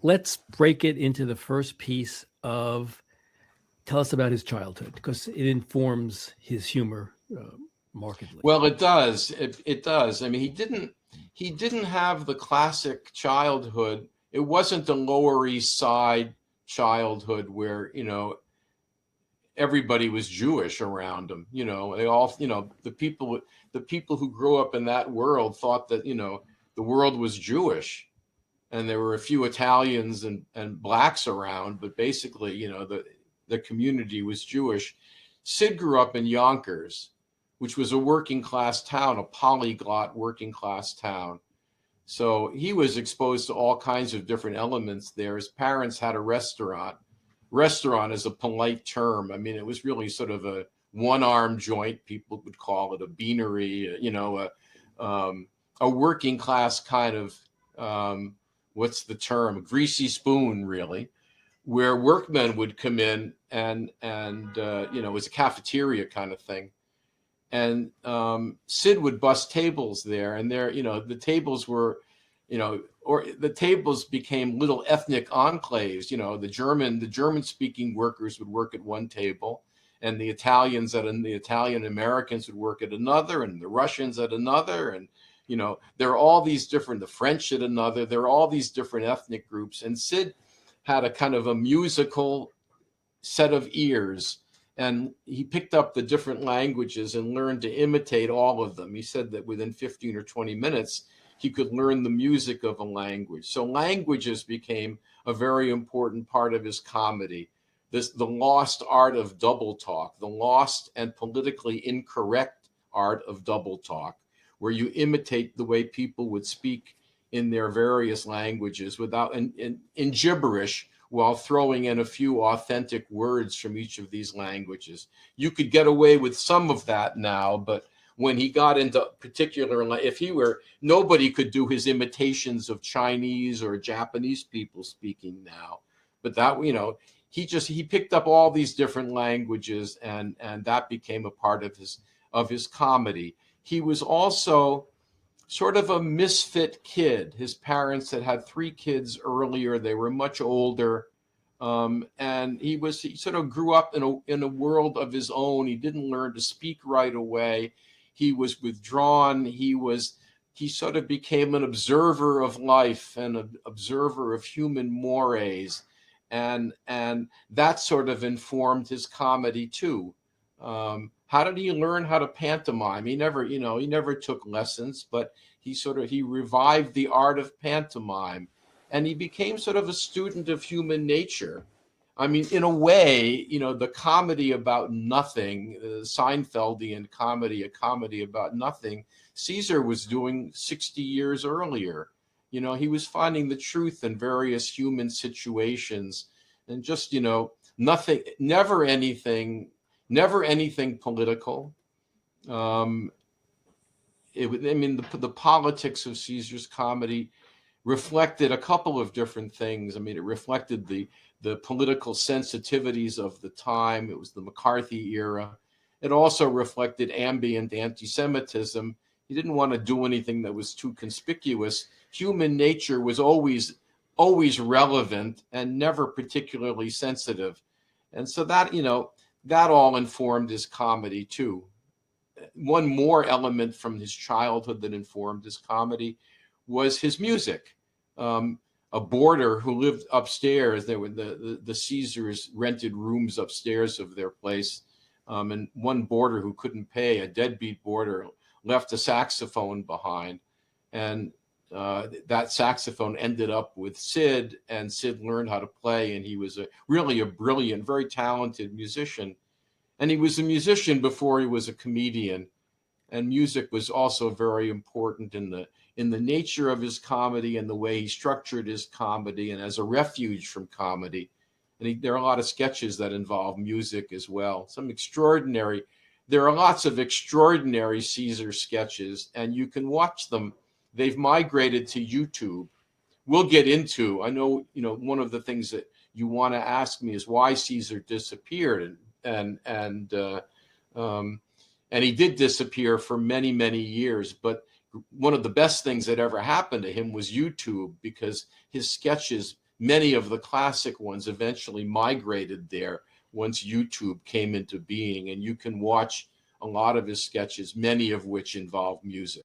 Let's break it into the first piece of tell us about his childhood because it informs his humor markedly. Well, it does. It does. I mean, he didn't have the classic childhood. It wasn't the Lower East Side childhood where, everybody was Jewish around him. They all, the people who grew up in that world thought that, the world was Jewish, and there were a few Italians and blacks around, but basically, the community was Jewish. Sid grew up in Yonkers, which was a working class town, a polyglot working class town. So he was exposed to all kinds of different elements there. His parents had a restaurant. Restaurant is a polite term. I mean, it was really sort of a one-arm joint. People would call it a beanery, a working class kind of, what's the term? A greasy spoon, really, where workmen would come in and it was a cafeteria kind of thing. And Sid would bust tables there, and there, the tables were, or the tables became little ethnic enclaves. The German speaking workers would work at one table, and the Italians and the Italian Americans would work at another, and the Russians at another, and there are all these different, the French at another. There are all these different ethnic groups, and Sid had a kind of a musical set of ears, and he picked up the different languages and learned to imitate all of them. He said that within 15 or 20 minutes, he could learn the music of a language. So languages became a very important part of his comedy. The lost art of double talk, the lost and politically incorrect art of double talk, where you imitate the way people would speak in their various languages without in gibberish, while throwing in a few authentic words from each of these languages. You could get away with some of that now, but when he got into particular, nobody could do his imitations of Chinese or Japanese people speaking now. But that, he picked up all these different languages, and that became a part of his comedy. He was also sort of a misfit kid. His parents had 3 kids earlier. They were much older. And he sort of grew up in a world of his own. He didn't learn to speak right away. He was withdrawn. He sort of became an observer of life and an observer of human mores. And that sort of informed his comedy too. How did he learn how to pantomime? He never took lessons, but he revived the art of pantomime, and he became sort of a student of human nature. I mean, in a way, the comedy about nothing, Seinfeldian comedy, a comedy about nothing, Caesar was doing 60 years earlier. He was finding the truth in various human situations, and just, nothing, never anything political. The politics of Caesar's comedy reflected a couple of different things. I mean, it reflected the political sensitivities of the time. It was the McCarthy era. It also reflected ambient anti-Semitism. He didn't want to do anything that was too conspicuous. Human nature was always relevant and never particularly sensitive. And so that, that all informed his comedy too. One more element from his childhood that informed his comedy was his music. A boarder who lived upstairs, the Caesars rented rooms upstairs of their place, and one boarder who couldn't pay, a deadbeat boarder, left a saxophone behind, and that saxophone ended up with Sid, and Sid learned how to play, and he was really a brilliant, very talented musician. And he was a musician before he was a comedian. And music was also very important in the nature of his comedy and the way he structured his comedy, and as a refuge from comedy. And there are a lot of sketches that involve music as well. There are lots of extraordinary Caesar sketches, and you can watch them. They've migrated to YouTube. We'll get into, I know, one of the things that you want to ask me is why Caesar disappeared, and he did disappear for many, many years. But one of the best things that ever happened to him was YouTube, because his sketches many of the classic ones eventually migrated there once YouTube came into being, and you can watch a lot of his sketches, many of which involve music.